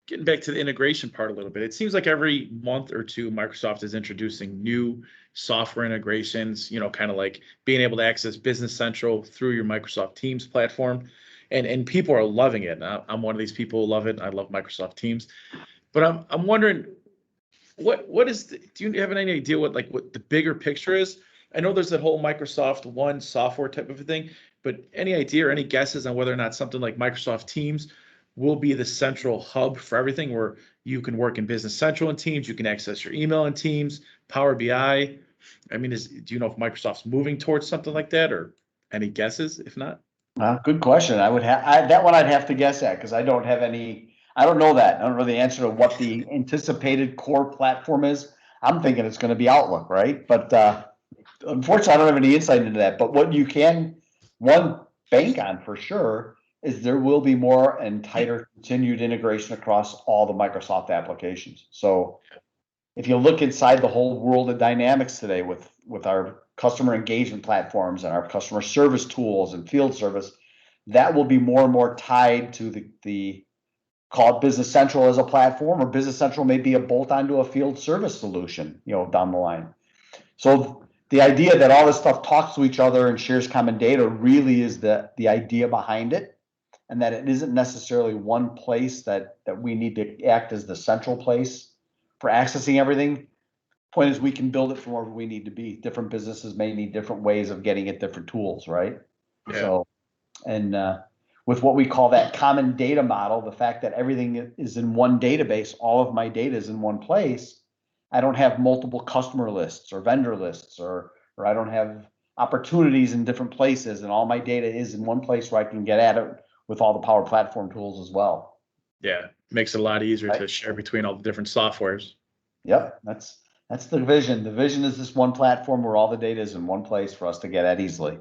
getting back to the integration part a little bit, it seems like every month or two, Microsoft is introducing new software integrations, kind of like being able to access Business Central through your Microsoft Teams platform. And people are loving it. I'm one of these people who love it. I love Microsoft Teams. But I'm wondering, do you have any idea what the bigger picture is? I know there's that whole Microsoft One software type of a thing, but any idea or any guesses on whether or not something like Microsoft Teams will be the central hub for everything, where you can work in Business Central and Teams, you can access your email in Teams, Power BI? I mean, do you know if Microsoft's moving towards something like that, or any guesses? If not, Good question. I would have that one. I'd have to guess at, because I don't have any. I don't know that. I don't know the answer to what the anticipated core platform is. I'm thinking it's going to be Outlook, right? But unfortunately, I don't have any insight into that. But what you can one bank on for sure is there will be more and tighter continued integration across all the Microsoft applications. So if you look inside the whole world of Dynamics today with our customer engagement platforms and our customer service tools and field service, that will be more and more tied to the called Business Central as a platform, or Business Central may be a bolt onto a field service solution, down the line. So the idea that all this stuff talks to each other and shares common data really is the idea behind it, and that it isn't necessarily one place that we need to act as the central place for accessing everything. Point is, we can build it from wherever we need to be. Different businesses may need different ways of getting at different tools, right? yeah. So, and with what we call that common data model, the fact that everything is in one database, all of my data is in one place. I don't have multiple customer lists or vendor lists, or I don't have opportunities in different places, and all my data is in one place where I can get at it with all the Power Platform tools as well. Yeah, makes it a lot easier to share between all the different softwares. Yep, that's the vision. The vision is this one platform where all the data is in one place for us to get at easily.